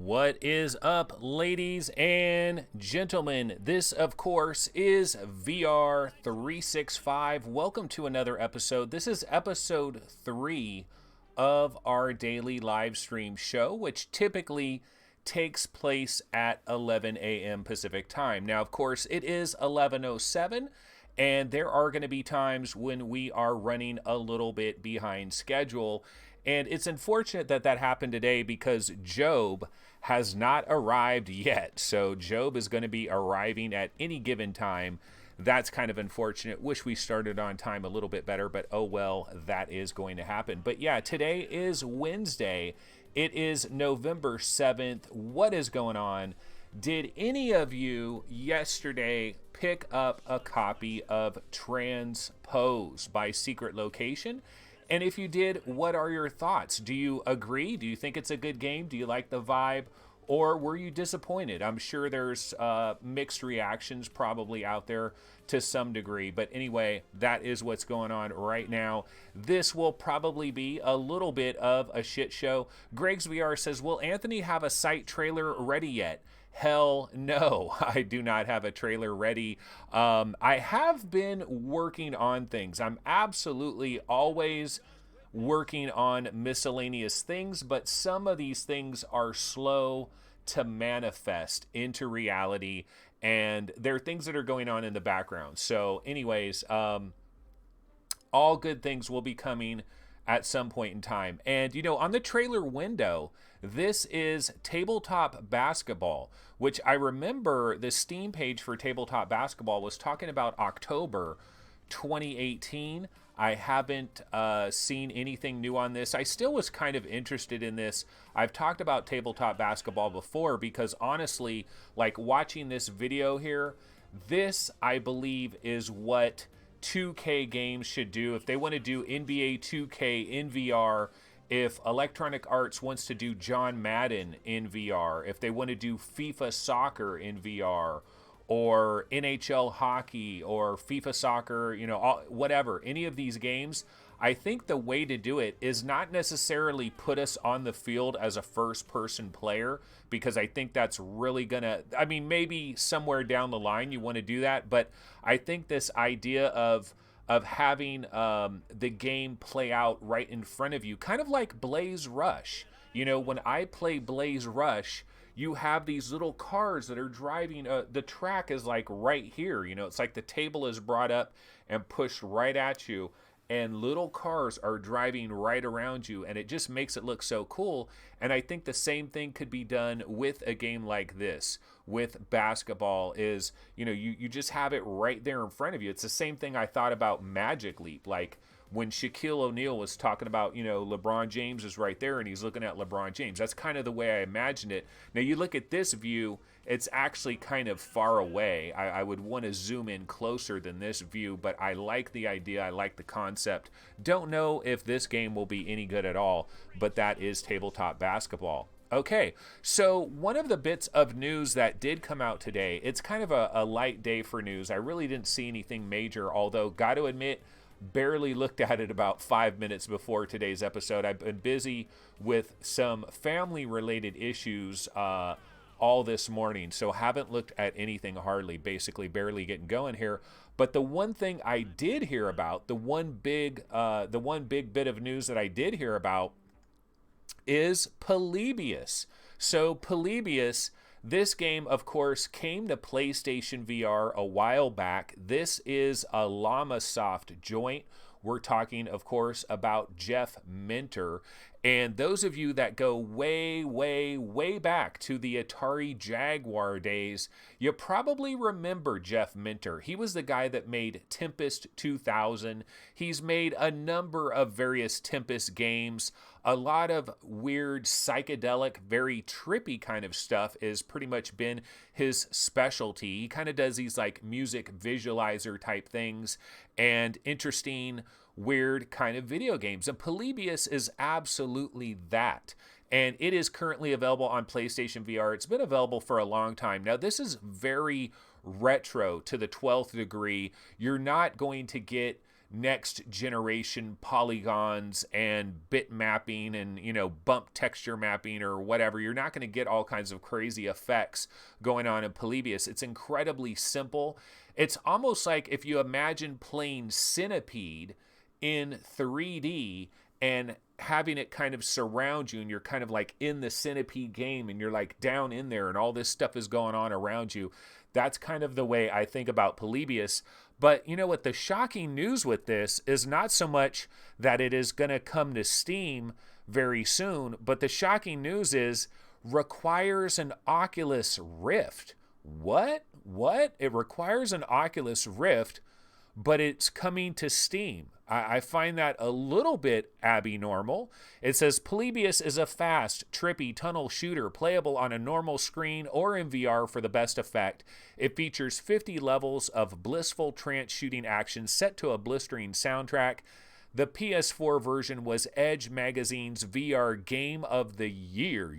What is up, ladies and gentlemen? This, of course, is VR365. Welcome to another episode. This is episode 3 of our daily live stream show, which typically takes place at 11 a.m. Pacific time. Now, of course, it is 11:07, and there are going to be times when we are running a little bit behind schedule. And it's unfortunate that that happened today because Job has not arrived yet. So Job is going to be arriving at any given time. That's kind of unfortunate. Wish we started on time a little bit better, but oh well, that is going to happen. But yeah, today is Wednesday. It is November 7th. What is going on? Did any of you yesterday pick up a copy of Transpose by Secret Location? And if you did, what are your thoughts? Do you agree? Do you think it's a good game? Do you like the vibe? Or were you disappointed? I'm sure there's mixed reactions probably out there to some degree. But anyway, that is what's going on right now. This will probably be a little bit of a shit show. Greg's VR says, will Anthony have a site trailer ready yet? Hell no, I do not have a trailer ready. I have been working on things. I'm absolutely always working on miscellaneous things, but some of these things are slow to manifest into reality, and there are things that are going on in the background. So anyways, all good things will be coming at some point in time. And, you know, on the trailer window, this is Tabletop Basketball, which I remember the Steam page for Tabletop Basketball was talking about October 2018. I haven't seen anything new on this. I still was kind of interested in this. I've talked about Tabletop Basketball before because honestly, like watching this video here, this I believe is what 2K games should do. If they want to do NBA 2K in VR, if Electronic Arts wants to do John Madden in VR, if they want to do FIFA Soccer in VR, or NHL Hockey, or FIFA Soccer, you know, whatever, any of these games, I think the way to do it is not necessarily put us on the field as a first-person player, because I think that's really gonna, I mean, maybe somewhere down the line you want to do that, but I think this idea of having the game play out right in front of you, kind of like Blaze Rush. You know, when I play Blaze Rush, you have these little cars that are driving, the track is like right here, you know, it's like the table is brought up and pushed right at you, and little cars are driving right around you, and it just makes it look so cool. And I think the same thing could be done with a game like this, with basketball, is, you know, you just have it right there in front of you. It's the same thing I thought about Magic Leap, like when Shaquille O'Neal was talking about, you know, LeBron James is right there and he's looking at LeBron James. That's kind of the way I imagined it. Now you look at this view, it's actually kind of far away. I would want to zoom in closer than this view, but I like the idea. I like the concept. Don't know if this game will be any good at all, but that is Tabletop Basketball. Okay, so one of the bits of news that did come out today, it's kind of a light day for news. I really didn't see anything major, although got to admit, barely looked at it about 5 minutes before today's episode. I've been busy with some family related issues all this morning, so haven't looked at anything hardly, basically barely getting going here. But the one thing I did hear about, the one big bit of news that I did hear about is Polybius. So Polybius, this game, of course, came to PlayStation VR a while back. This is a Llamasoft joint. We're talking, of course, about Jeff Minter. And those of you that go way, way, way back to the Atari Jaguar days, you probably remember Jeff Minter. He was the guy that made Tempest 2000. He's made a number of various Tempest games. A lot of weird, psychedelic, very trippy kind of stuff has pretty much been his specialty. He kind of does these like music visualizer type things and interesting, weird kind of video games. And Polybius is absolutely that. And it is currently available on PlayStation VR. It's been available for a long time. Now, this is very retro to the 12th degree. You're not going to get next generation polygons and bit mapping and, you know, bump texture mapping or whatever. You're not going to get all kinds of crazy effects going on in Polybius. It's incredibly simple. It's almost like if you imagine playing Centipede in 3D and having it kind of surround you, and you're kind of like in the Centipede game and you're like down in there and all this stuff is going on around you. That's kind of the way I think about Polybius. But you know what? The shocking news with this is not so much that it is going to come to Steam very soon, but the shocking news is requires an Oculus Rift. What? It requires an Oculus Rift, but it's coming to Steam. I find that a little bit abnormal. It says Polybius is a fast, trippy tunnel shooter playable on a normal screen or in VR for the best effect. It features 50 levels of blissful trance shooting action set to a blistering soundtrack. The PS4 version was Edge Magazine's VR Game of the Year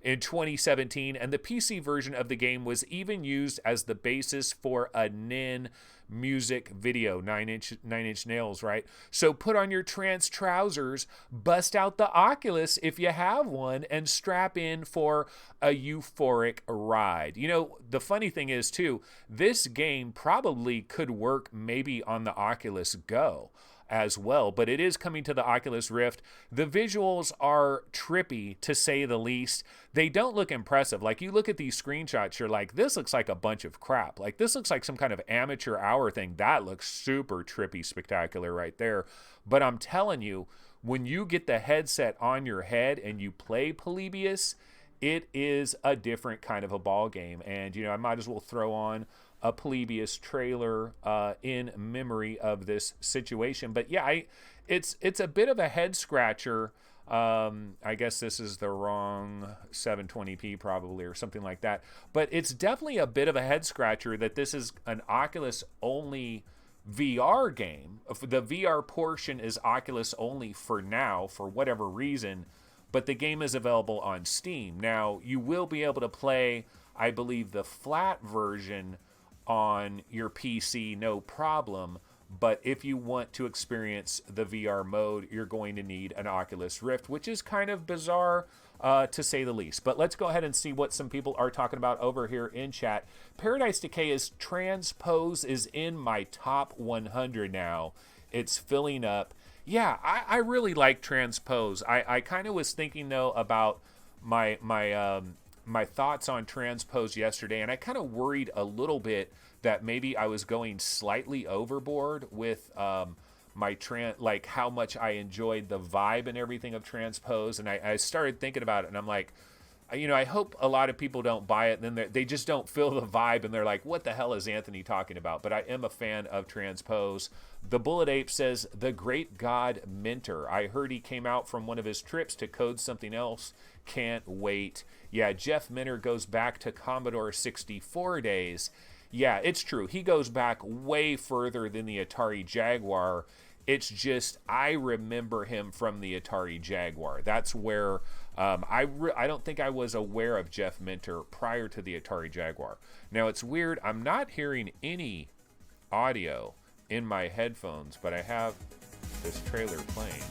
in 2017, and the PC version of the game was even used as the basis for a Nin music video. Nine inch nails, right? So put on your trance trousers, bust out the Oculus if you have one, and strap in for a euphoric ride. You know, the funny thing is too, this game probably could work maybe on the Oculus Go as well, but it is coming to the Oculus Rift. The visuals are trippy, to say the least. They don't look impressive. Like, you look at these screenshots, you're like, this looks like a bunch of crap. Like, this looks like some kind of amateur hour thing. That looks super trippy, spectacular right there. But I'm telling you, when you get the headset on your head and you play Polybius, it is a different kind of a ball game. And, you know, I might as well throw on a Polybius trailer in memory of this situation. But yeah, it's a bit of a head scratcher. I guess this is the wrong 720p probably, or something like that. But it's definitely a bit of a head scratcher that this is an Oculus only VR game. The VR portion is Oculus only for now, for whatever reason, but the game is available on Steam. Now, you will be able to play, I believe, the flat version on your PC, no problem. But if you want to experience the VR mode, you're going to need an Oculus Rift, which is kind of bizarre, to say the least. But let's go ahead and see what some people are talking about over here in chat. Paradise Decay is Transpose is in my top 100 now. It's filling up. Yeah, I really like Transpose. I kind of was thinking, though, about my thoughts on Transpose yesterday, and I kind of worried a little bit that maybe I was going slightly overboard with like how much I enjoyed the vibe and everything of Transpose. And I started thinking about it, and I'm like, you know, I hope a lot of people don't buy it, and then they just don't feel the vibe, and they're like, what the hell is Anthony talking about? But I am a fan of Transpose. The Bullet Ape says, the great god Mentor. I heard he came out from one of his trips to code something else. Can't wait. Yeah, Jeff Minter goes back to Commodore 64 days. Yeah, it's true. He goes back way further than the Atari Jaguar. It's just, I remember him from the Atari Jaguar. That's where I don't think I was aware of Jeff Minter prior to the Atari Jaguar. Now, it's weird. I'm not hearing any audio in my headphones, but I have this trailer playing.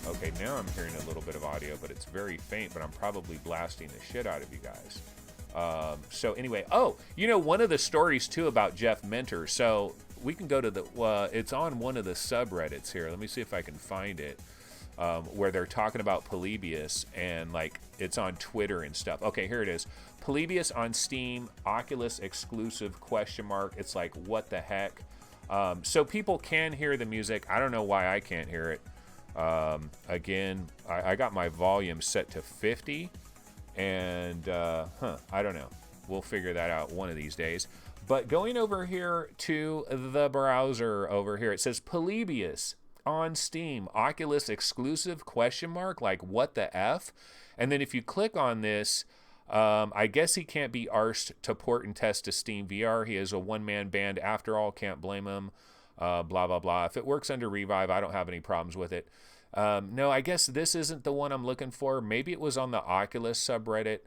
Okay, now I'm hearing a little bit of audio, but it's very faint, but I'm probably blasting the shit out of you guys. So anyway, oh, you know, one of the stories too about Jeff Minter, so we can go to the, it's on one of the subreddits here. Let me see if I can find it, where they're talking about Polybius, and like it's on Twitter and stuff. Okay, here it is. Polybius on Steam, Oculus exclusive ? It's like, what the heck? So people can hear the music. I don't know why I can't hear it. Again, I got my volume set to 50, and I don't know. We'll figure that out one of these days. But going over here to the browser over here, it says Polybius on Steam, Oculus exclusive ? Like, what the F? And then if you click on this, I guess he can't be arsed to port and test to Steam VR. He is a one-man band after all. Can't blame him. Blah, blah, blah. If it works under Revive, I don't have any problems with it. No, I guess this isn't the one I'm looking for. Maybe it was on the Oculus subreddit,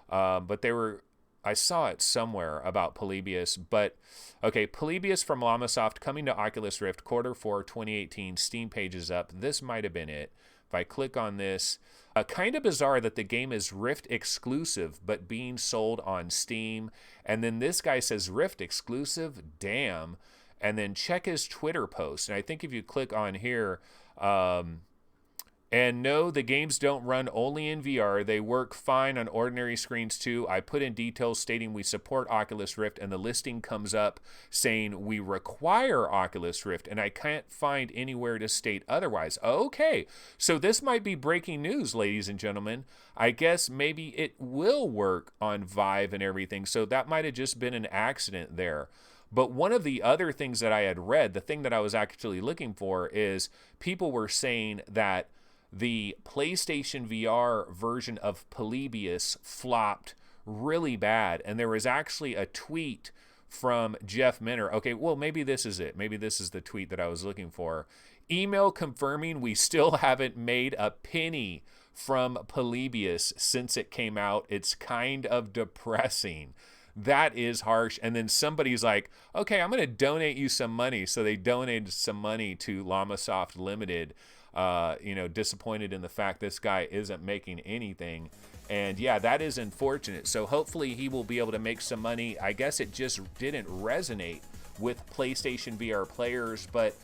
but they were I saw it somewhere about Polybius, but okay, Polybius from Llamasoft coming to Oculus Rift Q4 2018. Steam page is up. This might have been it. If I click on this, kind of bizarre that the game is Rift exclusive, but being sold on Steam. And then this guy says Rift exclusive, damn. And then check his Twitter post. And I think if you click on here, and no, the games don't run only in VR. They work fine on ordinary screens too. I put in details stating we support Oculus Rift, and the listing comes up saying we require Oculus Rift, and I can't find anywhere to state otherwise. Okay, so this might be breaking news, ladies and gentlemen. I guess maybe it will work on Vive and everything, so that might have just been an accident there. But one of the other things that I had read, the thing that I was actually looking for, is people were saying that the PlayStation VR version of Polybius flopped really bad. And there was actually a tweet from Jeff Minner. Okay, well, maybe this is it. Maybe this is the tweet that I was looking for. Email confirming we still haven't made a penny from Polybius since it came out. It's kind of depressing. That is harsh. And then somebody's like, okay, I'm going to donate you some money. So they donated some money to Llamasoft Limited. Disappointed in the fact this guy isn't making anything. And yeah, that is unfortunate. So hopefully he will be able to make some money. I guess it just didn't resonate with PlayStation VR players. But,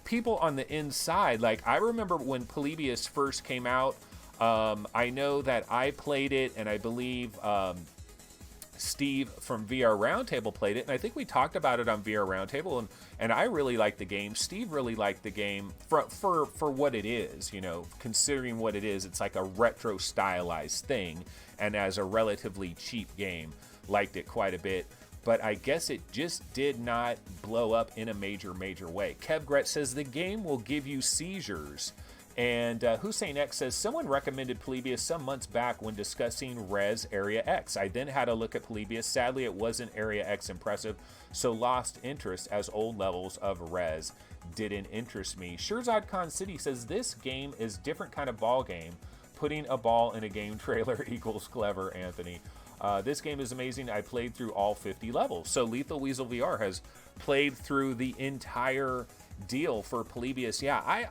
people on the inside, like I remember when Polybius first came out, I know that I played it, and I believe Steve from VR Roundtable played it, and I think we talked about it on VR Roundtable, and I really liked the game. Steve really liked the game for what it is, considering what it is. It's like a retro stylized thing, and as a relatively cheap game, liked it quite a bit. But I guess it just did not blow up in a major way. Kev Gretz says the game will give you seizures. And Hussein X says, someone recommended Polybius some months back when discussing Res Area X. I then had a look at Polybius. Sadly, it wasn't Area X impressive, so lost interest as old levels of Res didn't interest me. Shirzad Khan City says, this game is different kind of ball game. Putting a ball in a game trailer equals clever, Anthony. This game is amazing. I played through all 50 levels. So Lethal Weasel VR has played through the entire deal for Polybius. Yeah,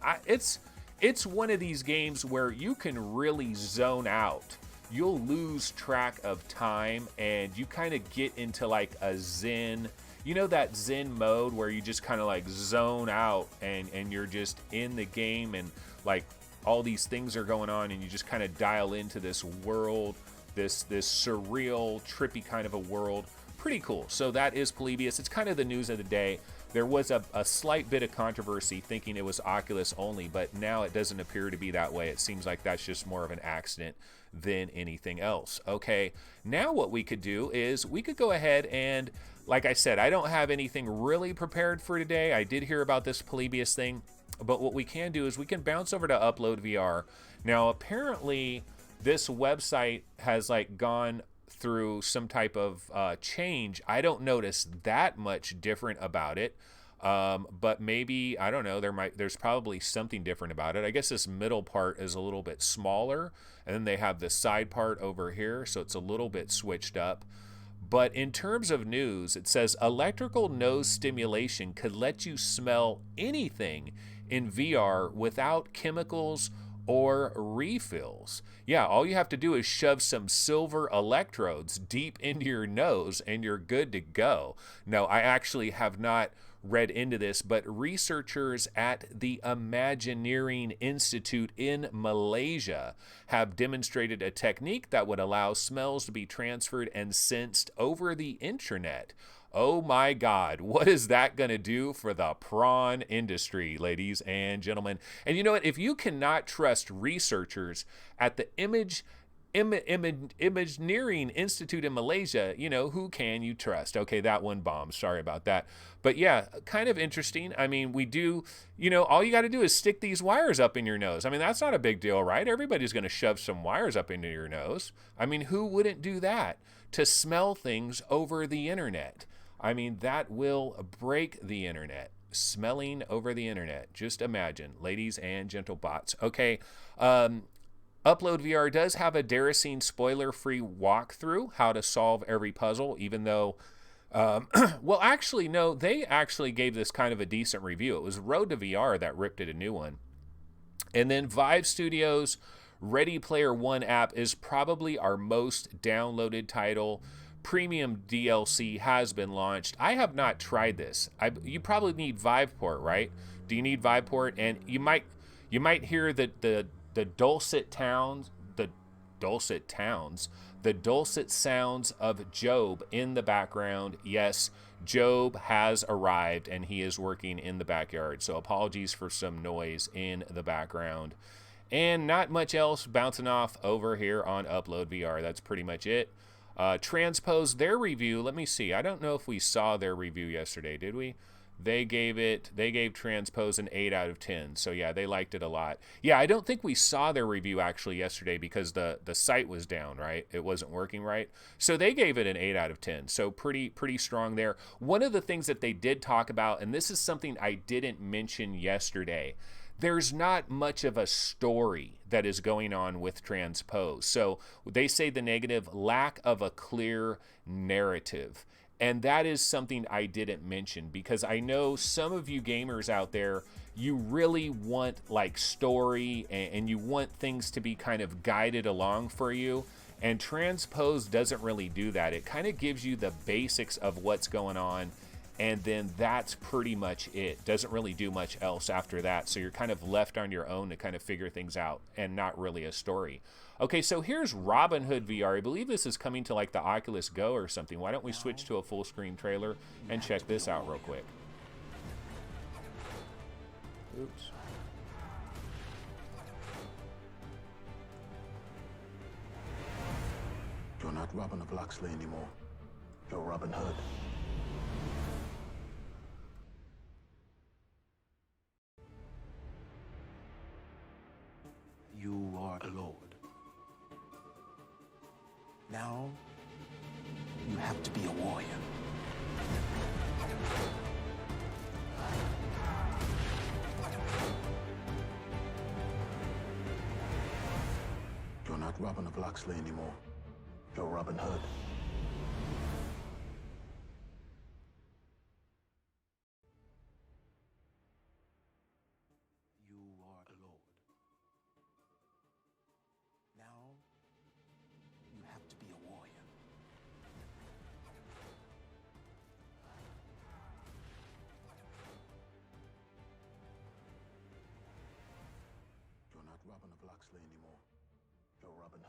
it's one of these games where you can really zone out. You'll lose track of time, and you kind of get into like a zen, that zen mode where you just kind of like zone out and you're just in the game, and like all these things are going on, and you just kind of dial into this world, this surreal, trippy kind of a world. Pretty cool. So that is Polybius. It's kind of the news of the day. There was a slight bit of controversy thinking it was Oculus only, but now it doesn't appear to be that way. It seems like that's just more of an accident than anything else. Okay, now what we could do is we could go ahead and, like I said, I don't have anything really prepared for today. I did hear about this Polybius thing, but what we can do is we can bounce over to Upload VR. Now, apparently, this website has like gone through some type of change. I don't notice that much different about it, but maybe, I don't know, there's probably something different about it. I guess this middle part is a little bit smaller, and then they have the side part over here, so it's a little bit switched up. But in terms of news, it says electrical nose stimulation could let you smell anything in VR without chemicals or refills. Yeah, all you have to do is shove some silver electrodes deep into your nose and you're good to go. No, I actually have not read into this, but researchers at the Imagineering Institute in Malaysia have demonstrated a technique that would allow smells to be transferred and sensed over the internet. Oh my God, what is that going to do for the prawn industry, ladies and gentlemen? And you know what? If you cannot trust researchers at the Imagineering Institute in Malaysia, who can you trust? Okay, that one bombed. Sorry about that. But yeah, kind of interesting. I mean, we do, all you got to do is stick these wires up in your nose. I mean, that's not a big deal, right? Everybody's going to shove some wires up into your nose. I mean, who wouldn't do that to smell things over the internet? I mean, that will break the internet. Smelling over the internet. Just imagine, ladies and gentle bots. Okay, Upload VR does have a Daracene spoiler-free walkthrough how to solve every puzzle, even though, well, actually, no, they actually gave this kind of a decent review. It was Road to VR that ripped it a new one. And then Vive Studios' Ready Player One app is probably our most downloaded title. Premium DLC has been launched. I have not tried this. You probably need Viveport, right? Do you need Viveport? And you might hear the dulcet sounds of Job in the background. Yes, Job has arrived and he is working in the backyard. So apologies for some noise in the background. And not much else bouncing off over here on Upload VR. That's pretty much it. Transpose, their review, let me see. I don't know if we saw their review yesterday, did we? They gave Transpose an 8 out of 10. So yeah, they liked it a lot. Yeah, I don't think we saw their review actually yesterday because the site was down, right? It wasn't working right. So they gave it an 8 out of 10. So pretty strong there. One of the things that they did talk about, and this is something I didn't mention yesterday, there's not much of a story that is going on with Transpose. So they say the negative, lack of a clear narrative. And that is something I didn't mention because I know some of you gamers out there, you really want like story and you want things to be kind of guided along for you. And Transpose doesn't really do that. It kind of gives you the basics of what's going on. And then that's pretty much it. Doesn't really do much else after that. So you're kind of left on your own to kind of figure things out and not really a story. Okay, so here's Robinhood VR. I believe this is coming to like the Oculus Go or something. Why don't we switch to a full screen trailer and check this out real quick. Oops. You're not Robin of Locksley anymore. You're Robin Hood. You are a lord. Now, you have to be a warrior. You're not Robin of Locksley anymore. You're Robin Hood. Robin of Locksley anymore. You're Robin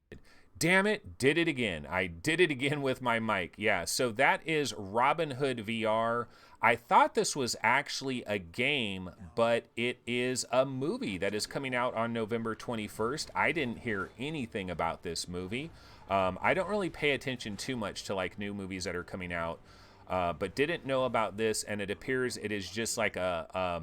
Hood. Damn it, did it again. I did it again with my mic. Yeah, so that is Robinhood VR. I thought this was actually a game, but it is a movie that is coming out on November 21st. I didn't hear anything about this movie. I don't really pay attention too much to like new movies that are coming out, but didn't know about this, and it appears it is just like a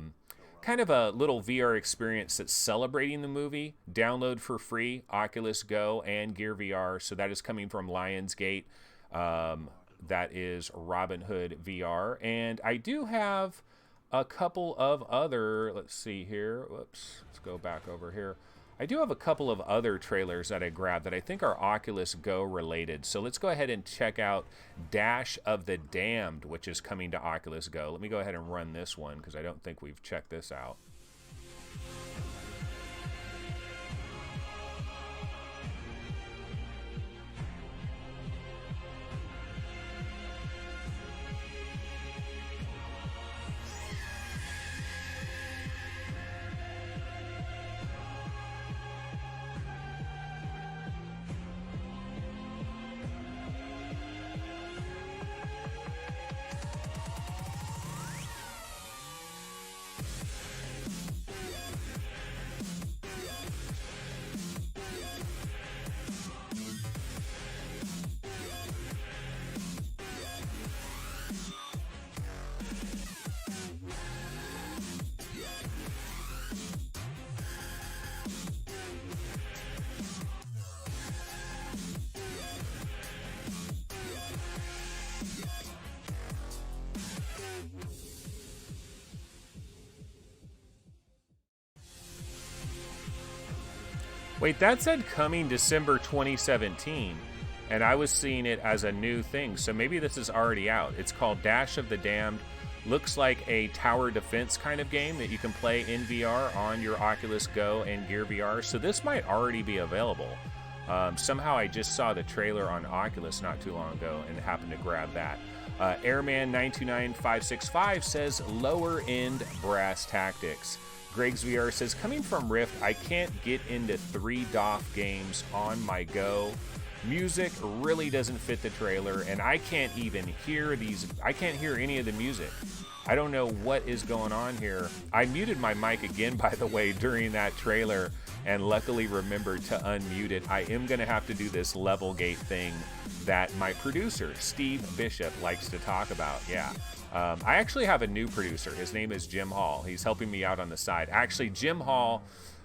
kind of a little VR experience that's celebrating the movie. Download for free, Oculus Go and Gear VR. So that is coming from Lionsgate. That is Robinhood VR. And I do have a couple of other, let's see here. Whoops, let's go back over here. I do have a couple of other trailers that I grabbed that I think are Oculus Go related. So let's go ahead and check out Dash of the Damned, which is coming to Oculus Go. Let me go ahead and run this one because I don't think we've checked this out. Wait, that said coming December 2017, and I was seeing it as a new thing, so maybe this is already out. It's called Dash of the Damned. Looks like a tower defense kind of game that you can play in VR on your Oculus Go and Gear VR, so this might already be available. Somehow I just saw the trailer on Oculus not too long ago and happened to grab that. Airman929565 says lower end brass tactics. Greg's VR says, coming from Rift, I can't get into 3 DOF games on my Go. Music really doesn't fit the trailer, and I can't even hear I can't hear any of the music. I don't know what is going on here. I muted my mic again, by the way, during that trailer, and luckily remembered to unmute it. I am going to have to do this level gate thing that my producer, Steve Bishop, likes to talk about. Yeah. I actually have a new producer. His name is Jim Hall. He's helping me out on the side. Actually, Jim Hall,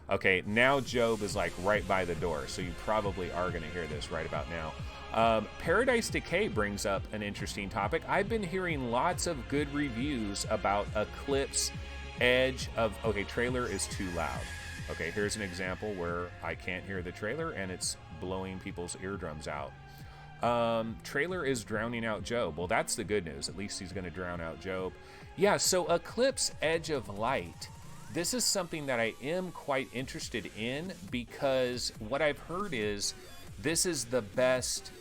okay, now Job is like right by the door, so you probably are going to hear this right about now. Paradise Decay brings up an interesting topic. I've been hearing lots of good reviews about Eclipse Edge of... Okay, trailer is too loud. Okay, here's an example where I can't hear the trailer and it's blowing people's eardrums out. Trailer is drowning out Job. Well, that's the good news. At least he's going to drown out Job. Yeah, so Eclipse Edge of Light. This is something that I am quite interested in because what I've heard is this is the best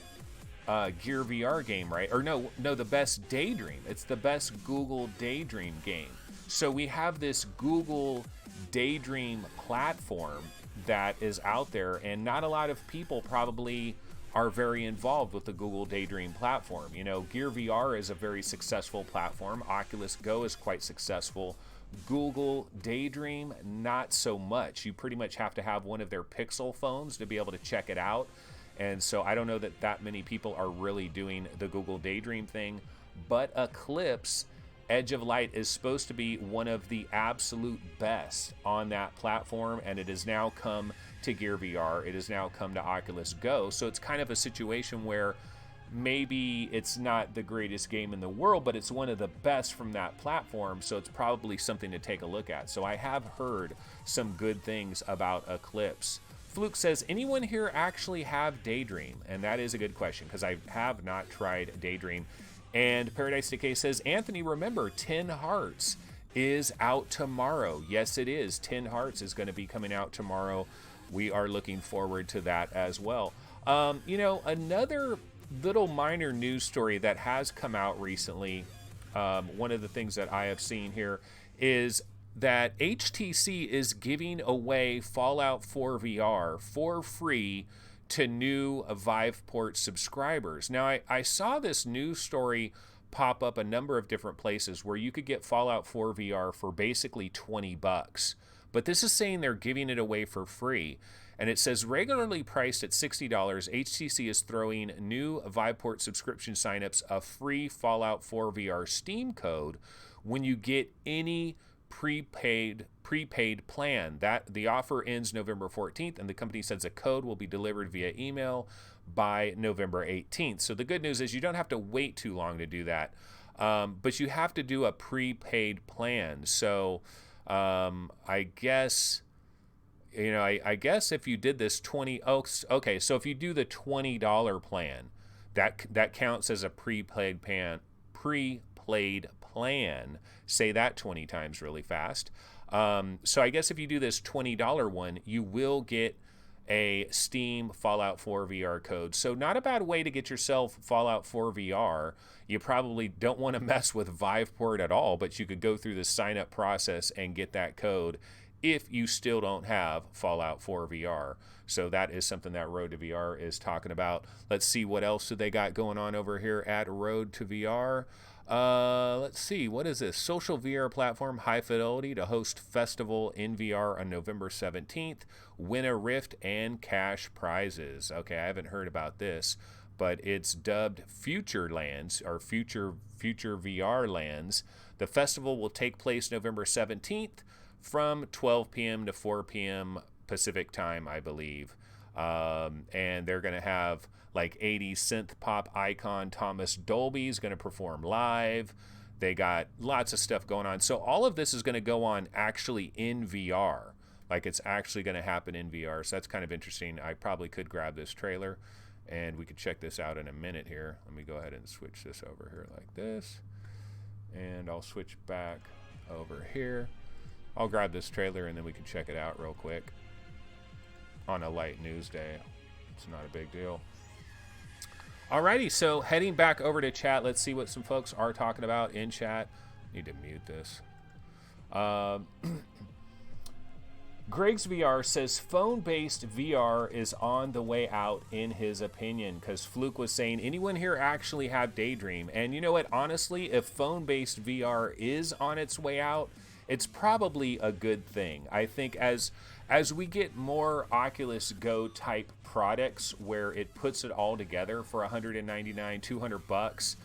Gear VR game, right? Or no, the best Daydream. It's the best Google Daydream game. So we have this Google Daydream platform that is out there, and not a lot of people probably are very involved with the Google Daydream platform. You know, Gear VR is a very successful platform. Oculus Go is quite successful. Google Daydream, not so much. You pretty much have to have one of their Pixel phones to be able to check it out. And so I don't know that many people are really doing the Google Daydream thing. But Eclipse Edge of Light is supposed to be one of the absolute best on that platform, and it has now come to Gear VR. It has now come to Oculus Go. So it's kind of a situation where maybe it's not the greatest game in the world, but it's one of the best from that platform, so it's probably something to take a look at. So I have heard some good things about Eclipse. Fluke says, anyone here actually have Daydream? And that is a good question, because I have not tried Daydream. And Paradise Decay says, Anthony, remember, 10 Hearts is out tomorrow. Yes, it is. 10 Hearts is going to be coming out tomorrow. We are looking forward to that as well. You know, another little minor news story that has come out recently, one of the things that I have seen here is that HTC is giving away Fallout 4 VR for free to new Viveport subscribers. Now, I saw this news story pop up a number of different places where you could get Fallout 4 VR for basically $20. But this is saying they're giving it away for free. And it says regularly priced at $60, HTC is throwing new Viveport subscription signups a free Fallout 4 VR Steam code when you get any prepaid plan. That the offer ends November 14th, and the company says a code will be delivered via email by November 18th. So the good news is you don't have to wait too long to do that, but you have to do a prepaid plan. So I guess, you know, I guess if you did this okay, so if you do the $20 plan, that counts as a prepaid plan. Say that 20 times really fast. So I guess if you do this $20 one, you will get a Steam Fallout 4 VR code. So not a bad way to get yourself Fallout 4 VR. You probably don't want to mess with Viveport at all, but you could go through the sign up process and get that code if you still don't have Fallout 4 VR. So that is something that Road to VR is talking about. Let's see what else do they got going on over here at Road to VR. Let's see, what is this? Social VR platform, high fidelity to host festival in VR on November 17th. Win a Rift and cash prizes. Okay, I haven't heard about this, but it's dubbed Future Lands, or Future VR Lands. The festival will take place November 17th from 12 p.m. to 4 p.m. Pacific time, I believe. And they're going to have like 80s synth pop icon Thomas Dolby is going to perform live. They got lots of stuff going on. So all of this is going to go on actually in VR. like it's actually going to happen in VR. So that's kind of interesting. I probably could grab this trailer and we could check this out in a minute here. Let me go ahead and switch this over here like this. And I'll switch back over here. I'll grab this trailer and then we can check it out real quick on a light news day. It's not a big deal. Alrighty, so heading back over to chat, let's see what some folks are talking about in chat. Need to mute this. Greg's VR says phone-based VR is on the way out in his opinion, because Fluke was saying, anyone here actually have Daydream? And you know what, honestly, if phone-based VR is on its way out, it's probably a good thing. I think as we get more Oculus Go type products where it puts it all together for $199, $200,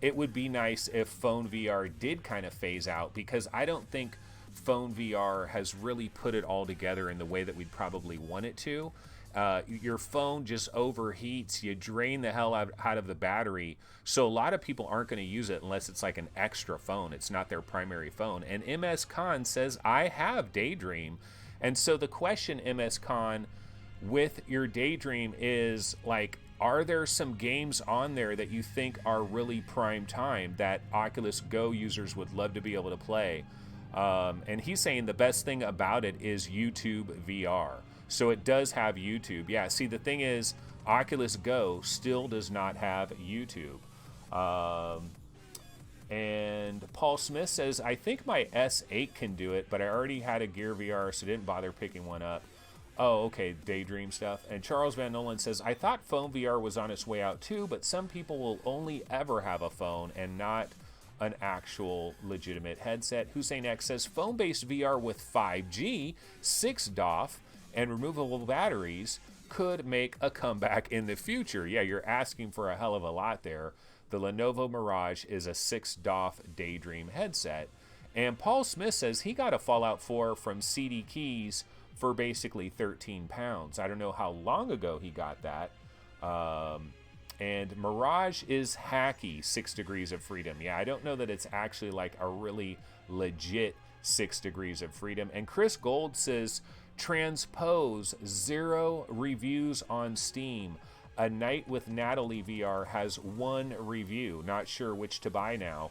it would be nice if phone VR did kind of phase out, because I don't think phone VR has really put it all together in the way that we'd probably want it to. Your phone just overheats, you drain the hell out of the battery, so a lot of people aren't going to use it unless it's like an extra phone. It's not their primary phone. And MS Khan says, I have Daydream. And so the question, MS Khan, with your Daydream is, like, are there some games on there that you think are really prime time that Oculus Go users would love to be able to play? And he's saying the best thing about it is YouTube VR. So it does have YouTube. Yeah, see, the thing is, Oculus Go still does not have YouTube. And Paul Smith says, I think my S8 can do it, but I already had a Gear VR, so didn't bother picking one up. Oh, okay, Daydream stuff. And Charles Van Nolan says, I thought phone VR was on its way out too, but some people will only ever have a phone and not an actual legitimate headset. Hussein X says, phone-based VR with 5G, 6 DOF, and removable batteries could make a comeback in the future. Yeah, you're asking for a hell of a lot there. The Lenovo Mirage is a 6 DOF Daydream headset. And Paul Smith says he got a Fallout 4 from CD Keys for basically 13 pounds. I don't know how long ago he got that. And Mirage is hacky, 6 degrees of freedom. Yeah, I don't know that it's actually like a really legit 6 degrees of freedom. And Chris Gold says, Transpose, 0 reviews on Steam. A Night with Natalie VR has 1 review. Not sure which to buy now.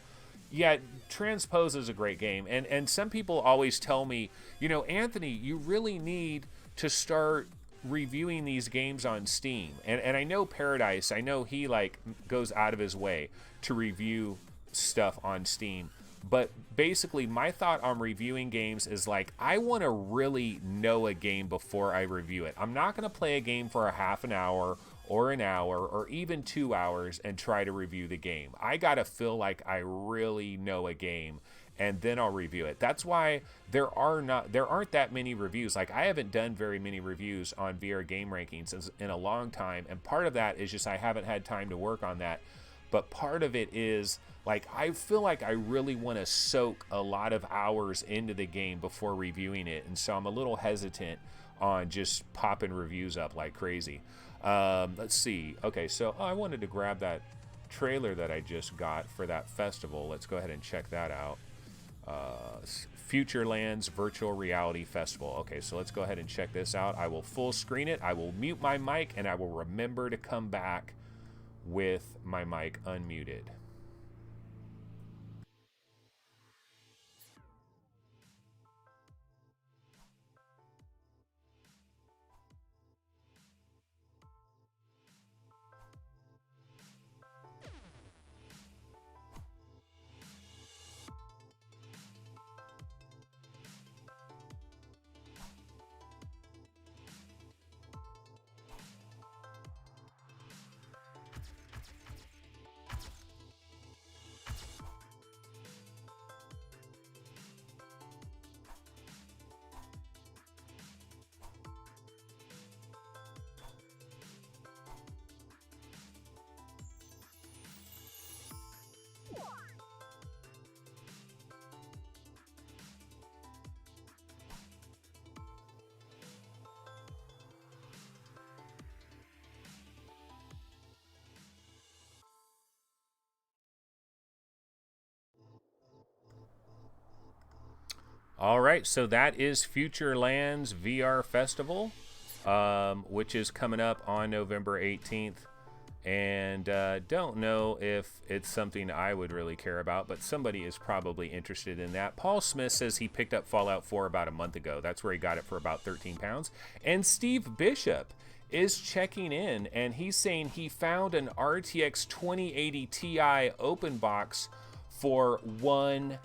Yeah, Transpose is a great game. And some people always tell me, you know, Anthony, you really need to start reviewing these games on Steam. And I know Paradise, I know he like goes out of his way to review stuff on Steam. But basically my thought on reviewing games is like, I want to really know a game before I review it. I'm not going to play a game for a half an hour or an hour or even 2 hours and try to review the game. I got to feel like I really know a game, and then I'll review it. That's why there aren't that many reviews. Like, I haven't done very many reviews on VR game rankings in a long time, and part of that is just I haven't had time to work on that. But part of it is, like, I feel like I really want to soak a lot of hours into the game before reviewing it, and so I'm a little hesitant on just popping reviews up like crazy. Let's see. Okay, so I wanted to grab that trailer that I just got for that festival. Let's go ahead and check that out. Futurelands Virtual Reality Festival. Okay, so let's go ahead and check this out. I will full screen it. I will mute my mic, and I will remember to come back with my mic unmuted. All right, so that is Futureland's VR Festival, which is coming up on November 18th. And don't know if it's something I would really care about, but somebody is probably interested in that. Paul Smith says he picked up Fallout 4 about a month ago. That's where he got it for about 13 pounds. And Steve Bishop is checking in, and he's saying he found an RTX 2080 Ti open box for $1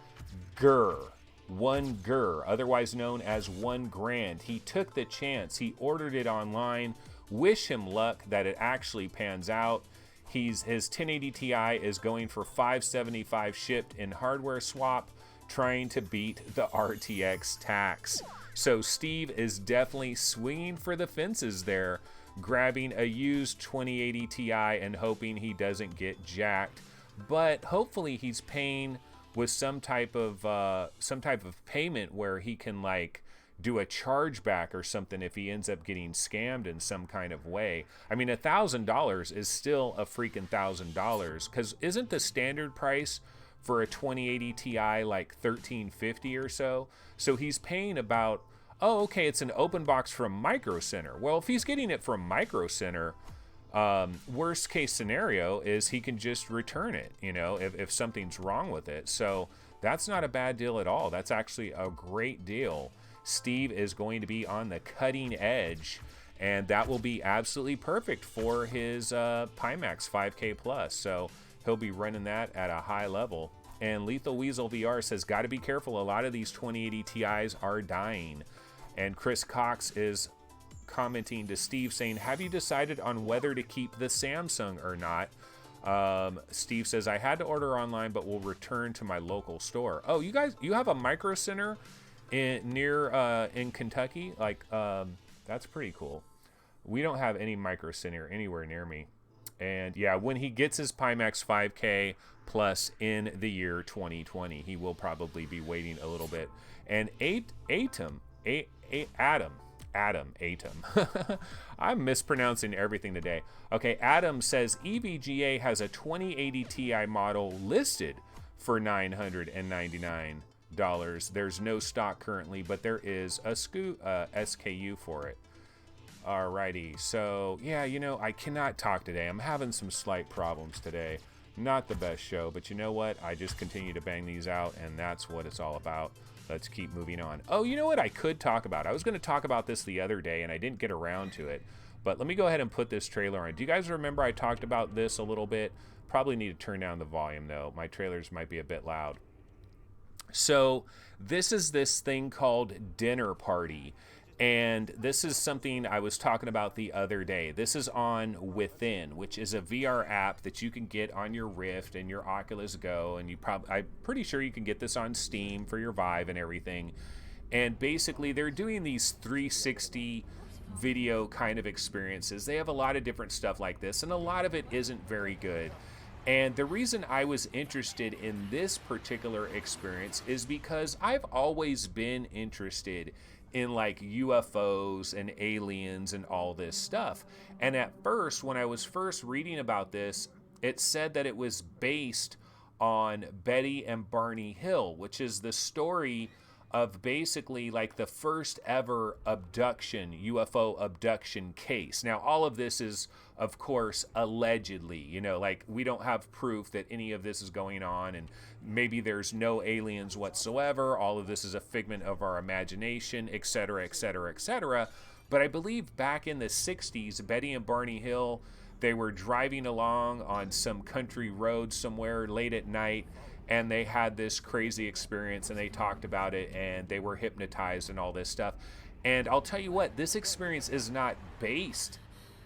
GER, otherwise known as $1,000. He took the chance. He ordered it online. Wish him luck that it actually pans out. His 1080 Ti is going for $575 shipped in hardware swap, trying to beat the RTX tax. So Steve is definitely swinging for the fences there, grabbing a used 2080 Ti and hoping he doesn't get jacked. But hopefully he's paying with some type of payment where he can like do a chargeback or something if he ends up getting scammed in some kind of way. I mean, $1,000 is still a freaking $1,000, because isn't the standard price for a 2080 Ti like $1,350 or so? So he's paying about, oh, okay, it's an open box from Micro Center. Well, if he's getting it from Micro Center, worst case scenario is he can just return it, you know, if something's wrong with it. So that's not a bad deal at all. That's actually a great deal. Steve is going to be on the cutting edge, and that will be absolutely perfect for his Pimax 5K Plus. So he'll be running that at a high level. And Lethal Weasel VR says, got to be careful. A lot of these 2080 Ti's are dying. And Chris Cox is commenting to Steve saying, have you decided on whether to keep the Samsung or not? Steve says, I had to order online, but will return to my local store. Oh, you have a Micro Center in Kentucky? Like, that's pretty cool. We don't have any Micro Center anywhere near me. And yeah, when he gets his Pimax 5K Plus in the year 2020, he will probably be waiting a little bit. And Adam, I'm mispronouncing everything today. Okay, Adam says EVGA has a 2080 Ti model listed for $999. There's no stock currently, but there is a SKU for it. Alrighty, so yeah, you know, I cannot talk today. I'm having some slight problems today. Not the best show, but you know what? I just continue to bang these out, and that's what it's all about. Let's keep moving on. Oh, you know what I could talk about? I was going to talk about this the other day, and I didn't get around to it. But let me go ahead and put this trailer on. Do you guys remember I talked about this a little bit? Probably need to turn down the volume, though. My trailers might be a bit loud. So this is this thing called Dinner Party. And this is something I was talking about the other day. This is on Within, which is a VR app that you can get on your Rift and your Oculus Go. And I'm pretty sure you can get this on Steam for your Vive and everything. And basically, they're doing these 360 video kind of experiences. They have a lot of different stuff like this, and a lot of it isn't very good. And the reason I was interested in this particular experience is because I've always been interested in like UFOs and aliens and all this stuff. And at first, when I was first reading about this, it said that it was based on Betty and Barney Hill, which is the story of basically like the first ever UFO abduction case. Now, all of this is, of course, allegedly, you know, like we don't have proof that any of this is going on, and maybe there's no aliens whatsoever. All of this is a figment of our imagination, etc., etc., etc. But I believe back in the 60s, Betty and Barney Hill, they were driving along on some country road somewhere late at night, and they had this crazy experience, and they talked about it, and they were hypnotized and all this stuff. And I'll tell you what, this experience is not based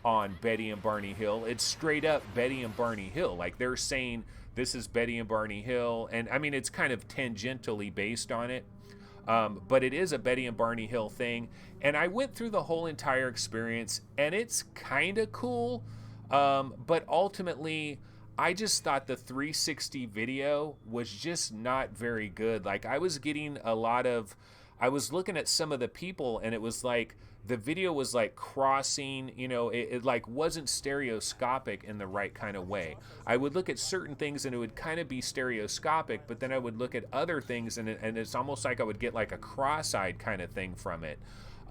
on Betty and Barney Hill. It's straight up Betty and Barney Hill. Like, they're saying this is Betty and Barney Hill, and I mean, it's kind of tangentially based on it, but it is a Betty and Barney Hill thing. And I went through the whole entire experience, and it's kind of cool, but ultimately, I just thought the 360 video was just not very good. Like, I was getting I was looking at some of the people, and it was like the video was like crossing, you know, it like wasn't stereoscopic in the right kind of way. I would look at certain things and it would kind of be stereoscopic, but then I would look at other things and it's almost like I would get like a cross-eyed kind of thing from it.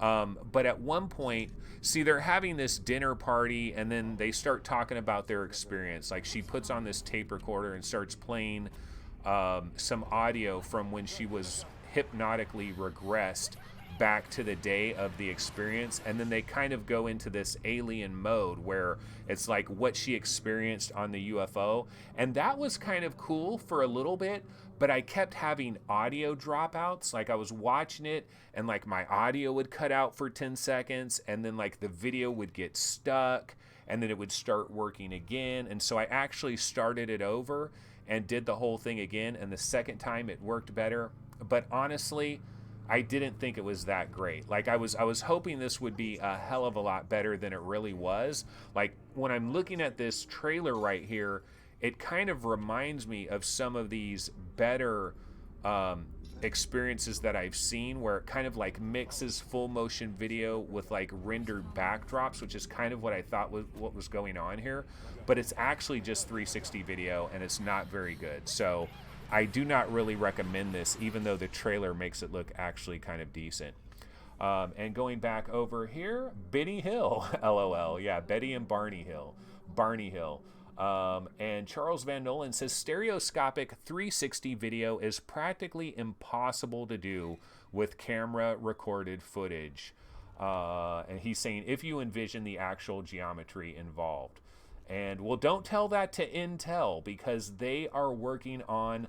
But at one point, see, they're having this dinner party and then they start talking about their experience. Like she puts on this tape recorder and starts playing some audio from when she was hypnotically regressed back to the day of the experience, and then they kind of go into this alien mode where it's like what she experienced on the UFO, and that was kind of cool for a little bit, but I kept having audio dropouts. Like I was watching it and like my audio would cut out for 10 seconds and then like the video would get stuck and then it would start working again, and so I actually started it over and did the whole thing again, and the second time it worked better. But honestly, I didn't think it was that great. Like I was hoping this would be a hell of a lot better than it really was. Like when I'm looking at this trailer right here, it kind of reminds me of some of these better experiences that I've seen where it kind of like mixes full motion video with like rendered backdrops, which is kind of what I thought was what was going on here. But it's actually just 360 video and it's not very good. So I do not really recommend this, even though the trailer makes it look actually kind of decent. And going back over here, Benny Hill, LOL. Yeah, Betty and Barney Hill. And Charles Van Nolan says stereoscopic 360 video is practically impossible to do with camera recorded footage. And he's saying if you envision the actual geometry involved. And well, don't tell that to Intel because they are working on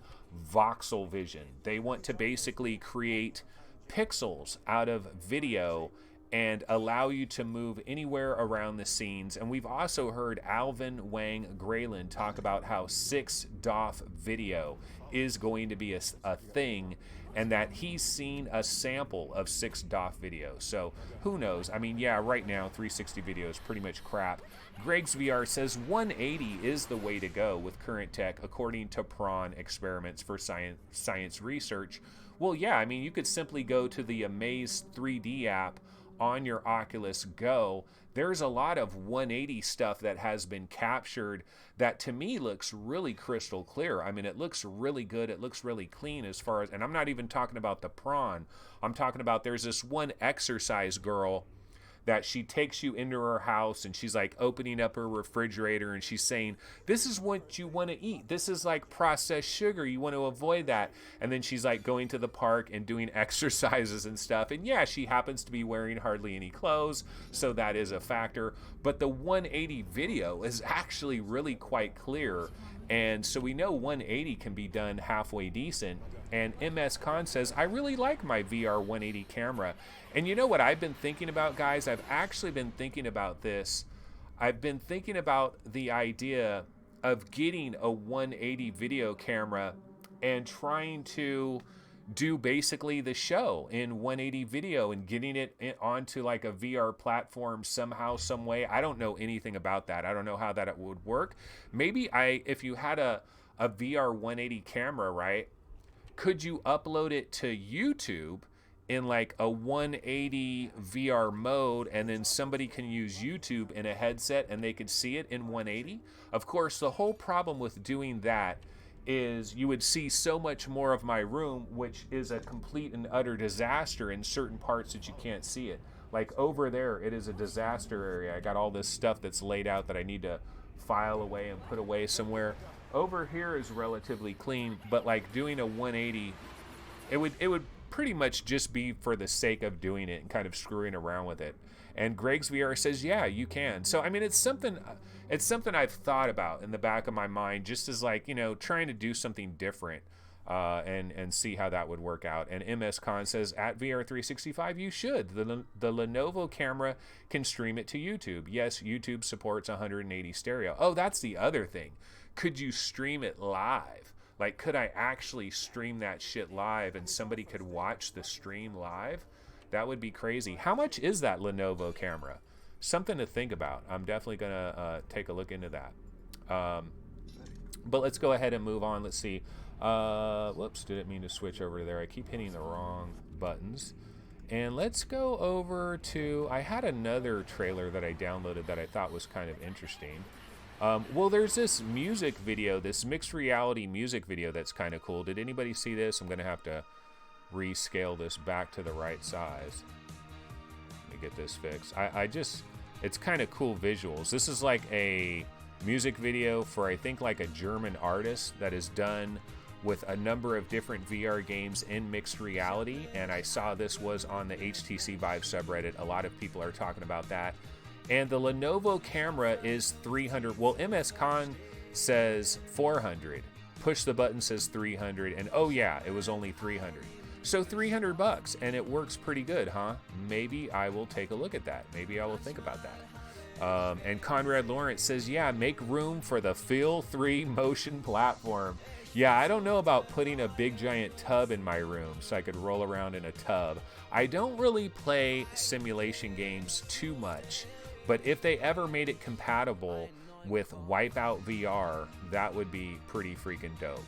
voxel vision. They want to basically create pixels out of video and allow you to move anywhere around the scenes. And we've also heard Alvin Wang Grayland talk about how 6DoF video is going to be a thing, and that he's seen a sample of 6DoF video. So who knows? I mean, yeah, right now 360 video is pretty much crap. Greg's VR says 180 is the way to go with current tech, according to Prawn Experiments for Science Research. Well, yeah, I mean, you could simply go to the Amaze 3D app on your Oculus Go. There's a lot of 180 stuff that has been captured that to me looks really crystal clear. I mean, it looks really good. It looks really clean as far as, and I'm not even talking about the Prawn. I'm talking about there's this one exercise girl that she takes you into her house and she's like opening up her refrigerator and she's saying, this is what you want to eat. This is like processed sugar. You want to avoid that. And then she's like going to the park and doing exercises and stuff. And yeah, she happens to be wearing hardly any clothes, so that is a factor. But the 180 video is actually really quite clear. And so we know 180 can be done halfway decent. And MS Con says, I really like my VR 180 camera. And you know what I've been thinking about, guys? I've actually been thinking about this. I've been thinking about the idea of getting a 180 video camera and trying to do basically the show in 180 video and getting it onto like a VR platform somehow, some way. I don't know anything about that. I don't know how that it would work. Maybe if you had a VR 180 camera, right? Could you upload it to YouTube in like a 180 VR mode, and then somebody can use YouTube in a headset and they could see it in 180? Of course, the whole problem with doing that is you would see so much more of my room, which is a complete and utter disaster in certain parts that you can't see it. Like over there, it is a disaster area. I got all this stuff that's laid out that I need to file away and put away somewhere. Over here is relatively clean, but like doing a 180, it would pretty much just be for the sake of doing it and kind of screwing around with it. And Greg's VR says, yeah, you can. So I mean, it's something I've thought about in the back of my mind, just as like, you know, trying to do something different and see how that would work out. And MS Con says, at VR365 you should. The Lenovo camera can stream it to YouTube. Yes, YouTube supports 180 stereo. Oh, that's the other thing. Could you stream it live? Like, could I actually stream that shit live and somebody could watch the stream live? That would be crazy. How much is that Lenovo camera? Something to think about. I'm definitely going to take a look into that. But let's go ahead and move on. Let's see. Whoops, didn't mean to switch over there. I keep hitting the wrong buttons. And let's go over to, I had another trailer that I downloaded that I thought was kind of interesting. Well, there's this music video, this mixed reality music video that's kind of cool. Did anybody see this? I'm going to have to rescale this back to the right size. Let me get this fixed. It's kind of cool visuals. This is like a music video for, I think, like a German artist that is done with a number of different VR games in mixed reality, and I saw this was on the HTC Vive subreddit. A lot of people are talking about that. And the Lenovo camera is $300. Well, MSCon says $400. Push the button says $300, and oh yeah, it was only $300. So $300, and it works pretty good, huh? Maybe I will take a look at that. Maybe I will think about that. And Conrad Lawrence says, yeah, make room for the Feel 3 motion platform. Yeah, I don't know about putting a big giant tub in my room so I could roll around in a tub. I don't really play simulation games too much, but if they ever made it compatible with Wipeout VR, that would be pretty freaking dope.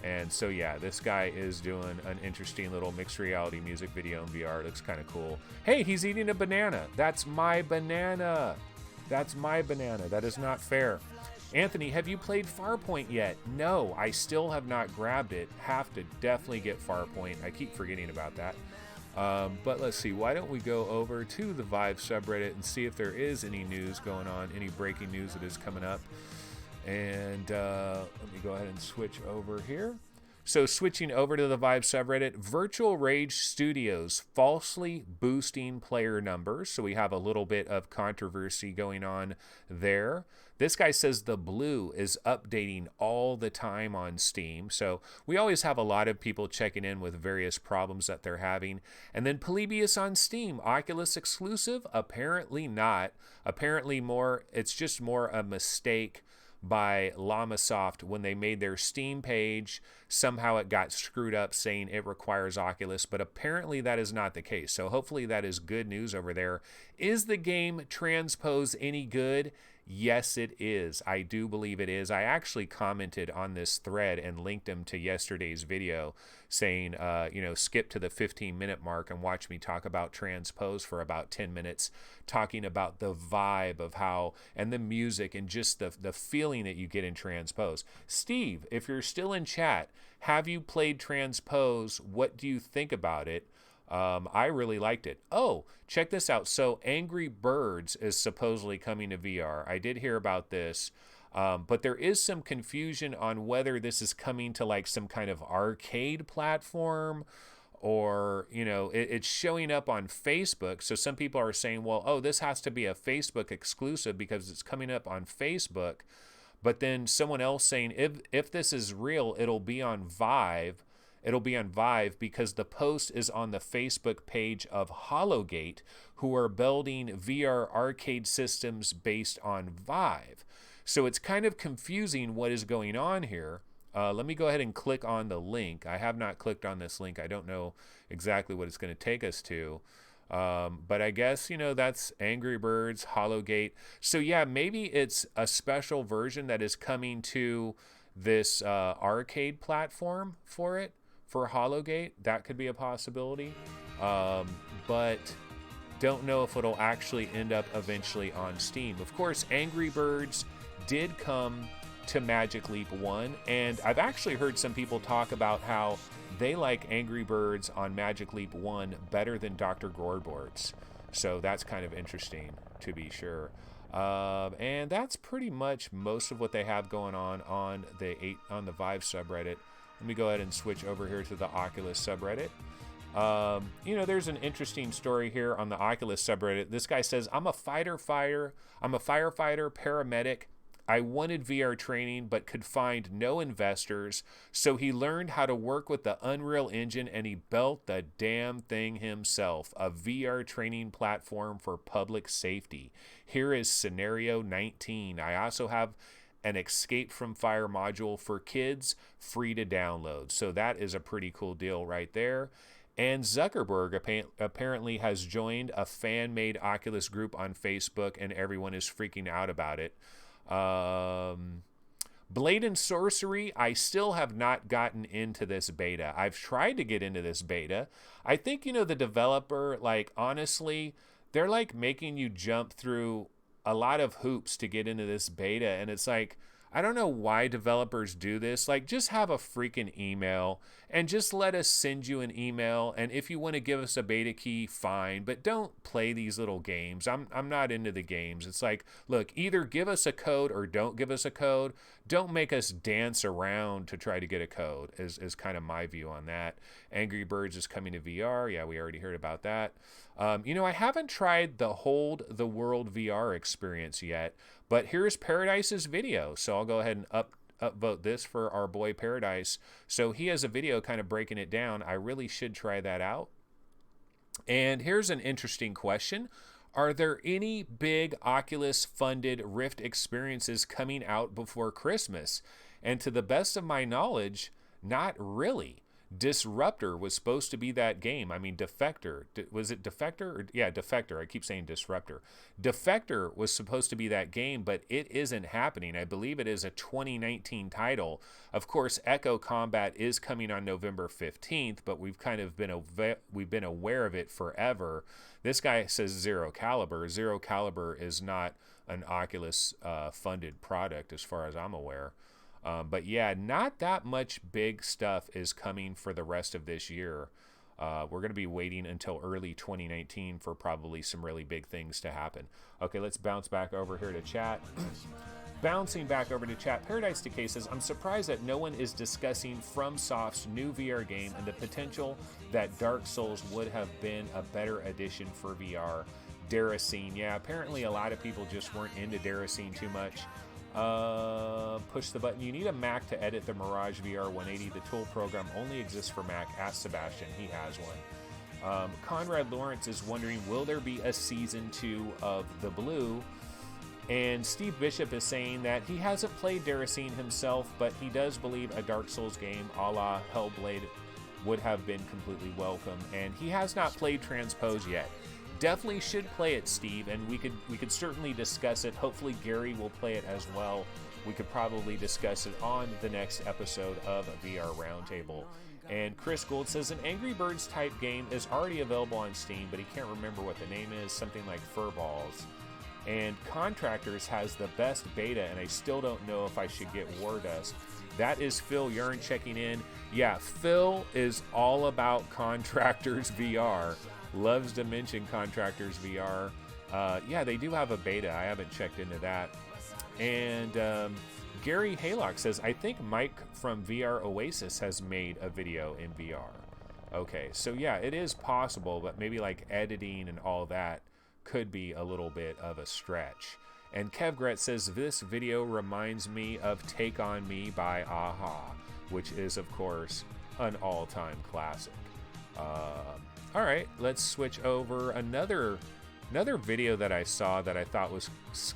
And so yeah, this guy is doing an interesting little mixed reality music video in VR. It looks kind of cool. Hey, he's eating a banana. That's my banana. That's my banana. That is not fair. Anthony, have you played Farpoint yet? No, I still have not grabbed it. Have to definitely get Farpoint. I keep forgetting about that. But let's see, why don't we go over to the Vive subreddit and see if there is any news going on, any breaking news that is coming up. And let me go ahead and switch over here. So switching over to the Vive subreddit, Virtual Rage Studios falsely boosting player numbers. So we have a little bit of controversy going on there. This guy says the Blue is updating all the time on Steam. So we always have a lot of people checking in with various problems that they're having. And then Polybius on Steam, Oculus exclusive? Apparently not. Apparently it's just more a mistake by Llamasoft when they made their Steam page. Somehow it got screwed up saying it requires Oculus, but apparently that is not the case. So hopefully that is good news over there. Is the game Transpose any good? Yes, it is. I do believe it is. I actually commented on this thread and linked him to yesterday's video saying, skip to the 15-minute mark and watch me talk about Transpose for about 10 minutes, talking about the vibe of how, and the music and just the feeling that you get in Transpose. Steve, if you're still in chat, have you played Transpose? What do you think about it? I really liked it. Oh, check this out. So Angry Birds is supposedly coming to VR. I did hear about this, but there is some confusion on whether this is coming to like some kind of arcade platform or, it's showing up on Facebook. So some people are saying, well, oh, this has to be a Facebook exclusive because it's coming up on Facebook. But then someone else saying, if this is real, it'll be on Vive. It'll be on Vive because the post is on the Facebook page of Hologate, who are building VR arcade systems based on Vive. So it's kind of confusing what is going on here. Let me go ahead and click on the link. I have not clicked on this link. I don't know exactly what it's going to take us to. But I guess, that's Angry Birds, Hologate. So yeah, maybe it's a special version that is coming to this arcade platform for Hologate. That could be a possibility. But don't know if it'll actually end up eventually on Steam. Of course, Angry Birds did come to Magic Leap 1, and I've actually heard some people talk about how they like Angry Birds on Magic Leap 1 better than Dr. Gourbourds. So that's kind of interesting, to be sure. And that's pretty much most of what they have going on the Vive subreddit. Let me go ahead and switch over here to the Oculus subreddit. There's an interesting story here on the Oculus subreddit. This guy says, I'm a firefighter, paramedic. I wanted VR training but could find no investors, so he learned how to work with the Unreal Engine and he built the damn thing himself, a VR training platform for public safety. Here is scenario 19. I also have an Escape from Fire module for kids, free to download. So that is a pretty cool deal right there. And Zuckerberg apparently has joined a fan-made Oculus group on Facebook, and everyone is freaking out about it. Blade and Sorcery, I still have not gotten into this beta. I've tried to get into this beta. I think, the developer, like, honestly, they're like making you jump through a lot of hoops to get into this beta. And it's like, I don't know why developers do this. Like, just have a freaking email and just let us send you an email. And if you want to give us a beta key, fine. But don't play these little games. I'm not into the games. It's like, look, either give us a code or don't give us a code. Don't make us dance around to try to get a code, is kind of my view on that. Angry Birds is coming to VR. Yeah, we already heard about that. I haven't tried the Hold the World VR experience yet. But here's Paradise's video. So I'll go ahead and upvote this for our boy Paradise. So he has a video kind of breaking it down. I really should try that out. And here's an interesting question. Are there any big Oculus funded Rift experiences coming out before Christmas? And to the best of my knowledge, not really. Disruptor was supposed to be that game. I mean, Defector. Was it Defector? Yeah, Defector. I keep saying Disruptor. Defector was supposed to be that game, but it isn't happening. I believe it is a 2019 title. Of course, Echo Combat is coming on November 15th, but we've kind of been aware of it forever. This guy says Zero Caliber. Zero Caliber is not an Oculus funded product as far as I'm aware. But yeah, not that much big stuff is coming for the rest of this year. We're going to be waiting until early 2019 for probably some really big things to happen. Okay, let's bounce back over here to chat. Bouncing back over to chat, Paradise Decay says, I'm surprised that no one is discussing FromSoft's new VR game and the potential that Dark Souls would have been a better addition for VR. Daracene, yeah, apparently a lot of people just weren't into Daracene too much. Push the button. You need a Mac to edit the Mirage VR 180. The tool program only exists for Mac. Ask Sebastian. He has one. Conrad Lawrence is wondering, will there be a season 2 of The Blue? And Steve Bishop is saying that he hasn't played Daracene himself, but he does believe a Dark Souls game a la Hellblade would have been completely welcome. And he has not played Transpose yet. Definitely should play it, Steve, and we could certainly discuss it. Hopefully Gary will play it as well. We could probably discuss it on the next episode of VR Roundtable. And Chris Gould says an Angry Birds type game is already available on Steam, but he can't remember what the name is, something like Furballs. And Contractors has the best beta, and I still don't know if I should get Wardust. That is Phil Yearn checking in. Yeah, Phil is all about Contractors VR. Loves to mention Contractors VR. Yeah, they do have a beta. I haven't checked into that. And Gary Haylock says, I think Mike from VR Oasis has made a video in VR. Okay, so yeah, it is possible, but maybe like editing and all that could be a little bit of a stretch. And Kevgret says, this video reminds me of Take On Me by Aha, which is, of course, an all-time classic. All right, let's switch over. Another video that I saw that I thought was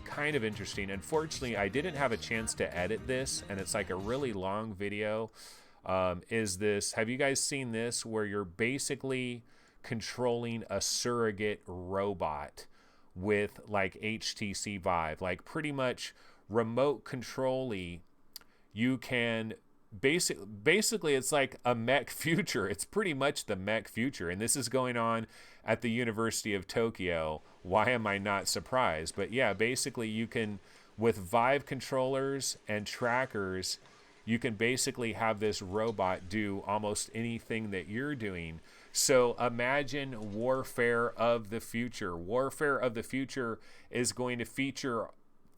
kind of interesting. Unfortunately, I didn't have a chance to edit this, and it's like a really long video. Is this, have you guys seen this, where you're basically controlling a surrogate robot with like HTC Vive, like pretty much remote control-y? You can basically it's like a mech future. It's pretty much the mech future, and this is going on at the University of Tokyo. Why am I not surprised? But yeah, basically you can, with Vive controllers and trackers, you can basically have this robot do almost anything that you're doing. So imagine Warfare of the Future. Warfare of the Future is going to feature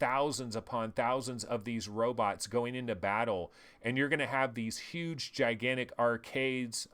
thousands upon thousands of these robots going into battle, and you're going to have these huge gigantic warehouses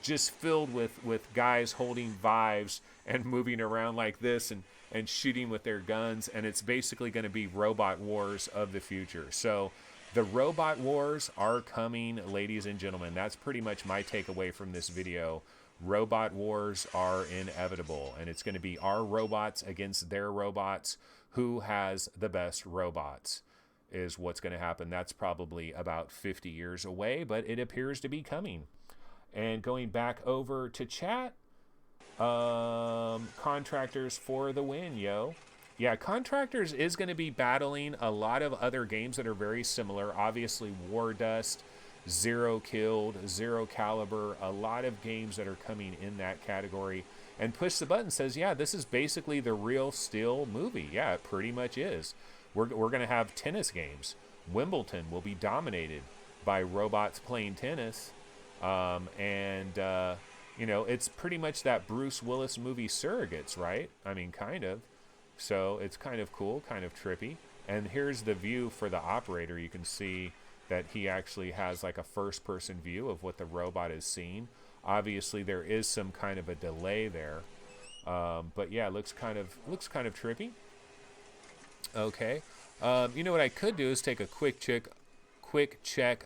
just filled with guys holding Vives and moving around like this and shooting with their guns, and it's basically going to be robot wars of the future. So the robot wars are coming, ladies and gentlemen. That's pretty much my takeaway from this video. Robot wars are inevitable, and it's going to be our robots against their robots. Who has the best robots is what's going to happen. That's probably about 50 years away, but it appears to be coming. And going back over to chat, Contractors for the win, yo. Yeah, Contractors is going to be battling a lot of other games that are very similar. Obviously, War Dust, Zero Killed, Zero Caliber, a lot of games that are coming in that category. And Push the Button says, yeah, this is basically the real Steel movie. Yeah, it pretty much is. We're going to have tennis games. Wimbledon will be dominated by robots playing tennis. It's pretty much that Bruce Willis movie Surrogates, right? I mean, kind of. So it's kind of cool, kind of trippy. And here's the view for the operator. You can see that he actually has like a first-person view of what the robot is seeing. Obviously, there is some kind of a delay there, but yeah, it looks kind of trippy. Okay, you know what I could do is take a quick check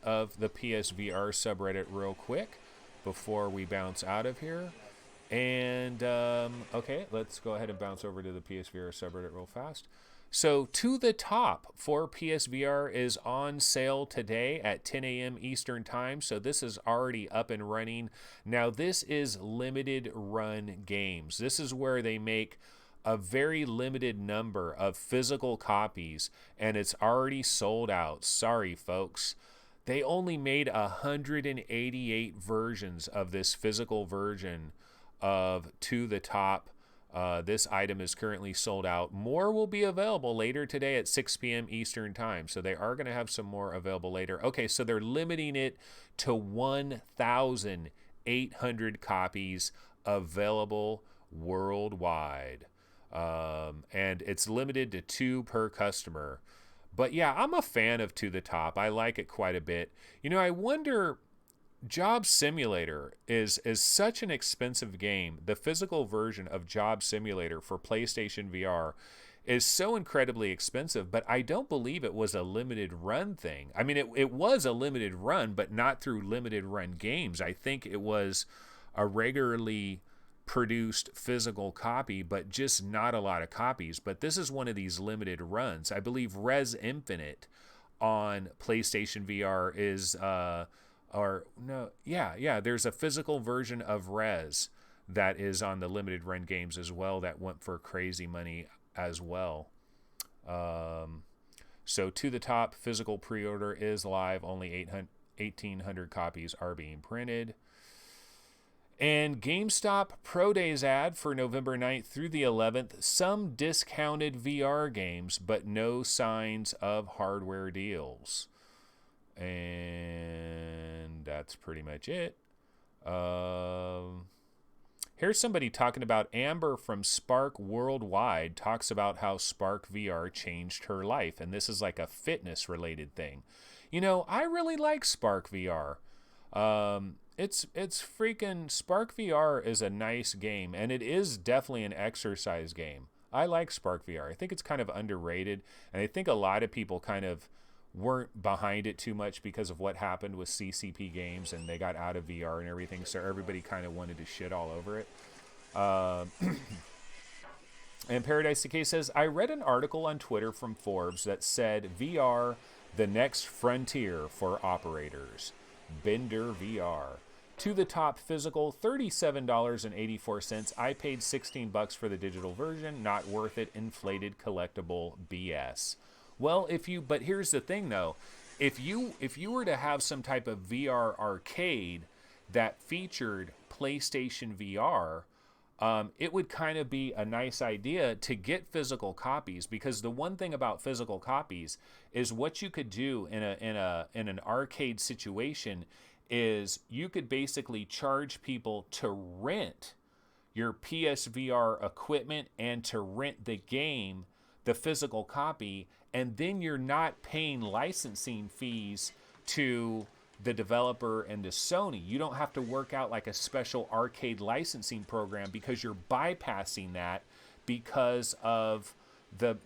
of the PSVR subreddit real quick before we bounce out of here. And, okay, let's go ahead and bounce over to the PSVR subreddit real fast. So, To The Top for PSVR is on sale today at 10 a.m. Eastern Time. So, this is already up and running. Now, this is limited run games. This is where they make a very limited number of physical copies, and it's already sold out. Sorry, folks. They only made 188 versions of this physical version of To The Top. This item is currently sold out. More will be available later today at 6 p.m. Eastern Time. So they are going to have some more available later. Okay, so they're limiting it to 1,800 copies available worldwide. And it's limited to 2 per customer. But yeah, I'm a fan of To The Top. I like it quite a bit. You know, I wonder... Job Simulator is such an expensive game. The physical version of Job Simulator for PlayStation VR is so incredibly expensive, but I don't believe it was a limited run thing. I mean, it was a limited run, but not through limited run games. I think it was a regularly produced physical copy, but just not a lot of copies. But this is one of these limited runs. I believe Res Infinite on PlayStation VR is... there's a physical version of Res that is on the limited run games as well that went for crazy money as well. So To The Top physical pre-order is live. Only 1,800 copies are being printed. And GameStop Pro Days ad for November 9th through the 11th. Some discounted VR games, but no signs of hardware deals. And that's pretty much it. Here's somebody talking about Amber from Spark Worldwide talks about how Spark VR changed her life. And this is like a fitness related thing. You know, I really like Spark VR. It's freaking... Spark VR is a nice game, and it is definitely an exercise game. I like Spark VR. I think it's kind of underrated, and I think a lot of people kind of weren't behind it too much because of what happened with CCP games, and they got out of VR and everything, so everybody kind of wanted to shit all over it. And Paradise Decay says, I read an article on Twitter from Forbes that said VR, the next frontier for operators. Bender VR. To The Top physical, $37.84. I paid $16 for the digital version. Not worth it. Inflated collectible BS. Well, but here's the thing though. If you were to have some type of VR arcade that featured PlayStation VR, it would kind of be a nice idea to get physical copies, because the one thing about physical copies is what you could do in an arcade situation is you could basically charge people to rent your PSVR equipment and to rent the game, the physical copy, and then you're not paying licensing fees to the developer and to Sony. You don't have to work out like a special arcade licensing program because you're bypassing that because of the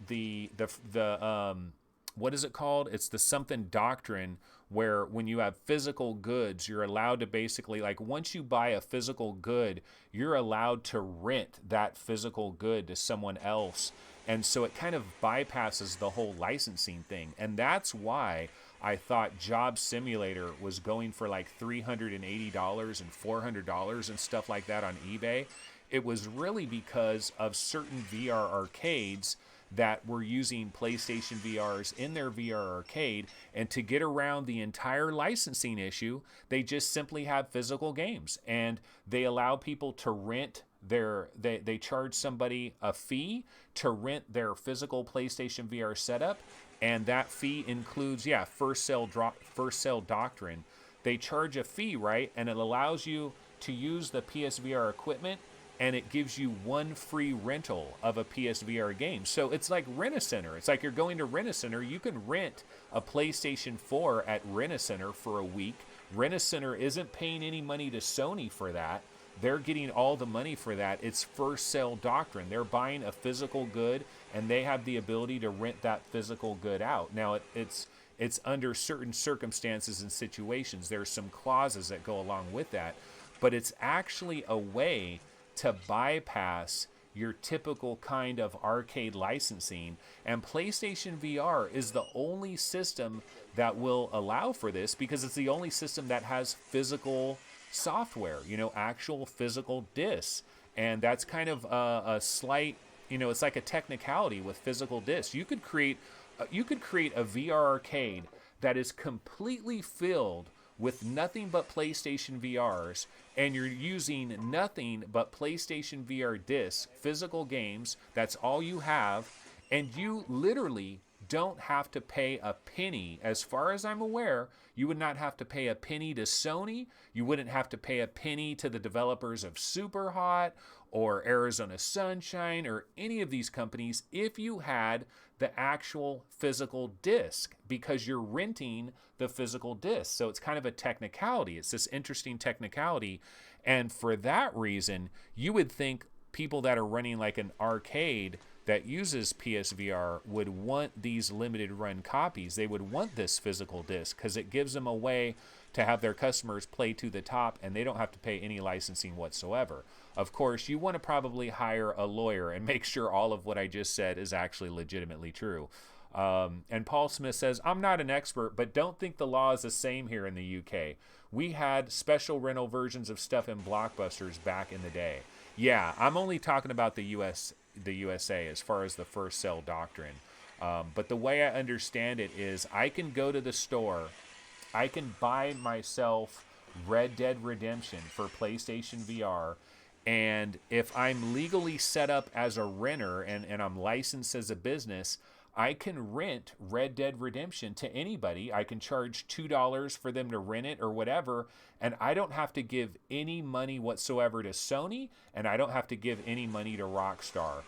what is it called? It's the something doctrine, where when you have physical goods, you're allowed to basically, like, once you buy a physical good, you're allowed to rent that physical good to someone else. And so it kind of bypasses the whole licensing thing. And that's why I thought Job Simulator was going for like $380 and $400 and stuff like that on eBay. It was really because of certain VR arcades that were using PlayStation VRs in their VR arcade, and to get around the entire licensing issue, they just simply have physical games, and they allow people to rent they charge somebody a fee to rent their physical PlayStation VR setup, and that fee includes first sale doctrine. They charge a fee, right? And it allows you to use the PSVR equipment, and it gives you one free rental of a PSVR game. So it's like Rent-A-Center. It's like you're going to Rent-A-Center. You can rent a PlayStation 4 at Rent-A-Center for a week. Rent-A-Center isn't paying any money to Sony for that. They're getting all the money for that. It's first sale doctrine. They're buying a physical good, and they have the ability to rent that physical good out. Now, it's under certain circumstances and situations. There's some clauses that go along with that, but it's actually a way to bypass your typical kind of arcade licensing. And PlayStation VR is the only system that will allow for this, because it's the only system that has physical software, actual physical discs. And that's kind of a slight, it's like a technicality with physical discs. You could create a VR arcade that is completely filled with nothing but PlayStation VRs, and you're using nothing but PlayStation VR discs, physical games. That's all you have, and you literally don't have to pay a penny. As far as I'm aware, you would not have to pay a penny to Sony. You wouldn't have to pay a penny to the developers of Superhot or Arizona Sunshine or any of these companies if you had the actual physical disc, because you're renting the physical disc. So it's kind of a technicality. It's this interesting technicality. And for that reason, you would think people that are running like an arcade that uses PSVR would want these limited run copies. They would want this physical disc because it gives them a way to have their customers play To The Top, and they don't have to pay any licensing whatsoever. Of course, you want to probably hire a lawyer and make sure all of what I just said is actually legitimately true. And Paul Smith says, I'm not an expert, but don't think the law is the same here in the UK. We had special rental versions of stuff in Blockbusters back in the day. Yeah, I'm only talking about the USA as far as the first sale doctrine. But the way I understand it is I can go to the store, I can buy myself Red Dead Redemption for PlayStation VR, and if I'm legally set up as a renter and I'm licensed as a business, I can rent Red Dead Redemption to anybody. I can charge $2 for them to rent it or whatever, and I don't have to give any money whatsoever to Sony, and I don't have to give any money to Rockstar.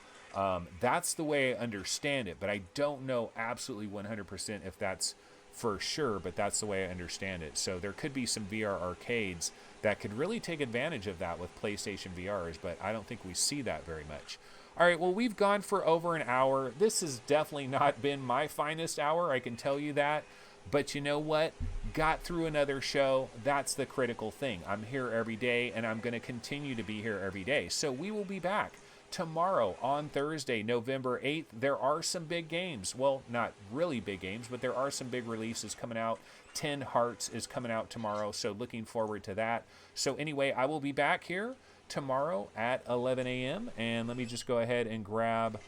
That's the way I understand it, but I don't know absolutely 100% if that's for sure, but that's the way I understand it. So there could be some VR arcades that could really take advantage of that with PlayStation VRs, but I don't think we see that very much. All right, well, we've gone for over an hour. This has definitely not been my finest hour, I can tell you that. But you know what? Got through another show. That's the critical thing. I'm here every day, and I'm going to continue to be here every day. So we will be back tomorrow on Thursday, November 8th. There are some big games. Well, not really big games, but there are some big releases coming out. 10 Hearts is coming out tomorrow, so looking forward to that. So anyway, I will be back here tomorrow at 11 a.m. And let me just go ahead and grab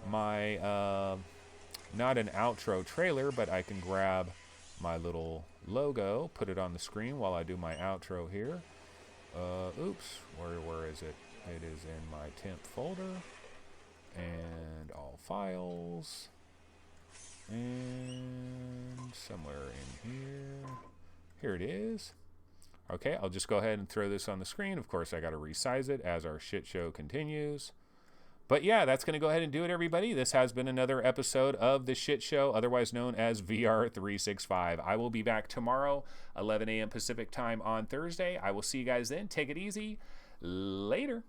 my, not an outro trailer, but I can grab my little logo, put it on the screen while I do my outro here. Oops, where is it? It is in my temp folder and all files and somewhere in here. Here it is. Okay, I'll just go ahead and throw this on the screen. Of course, I got to resize it as our shit show continues. But yeah, that's going to go ahead and do it, everybody. This has been another episode of The Shit Show, otherwise known as VR365. I will be back tomorrow, 11 a.m. Pacific time on Thursday. I will see you guys then. Take it easy. Later.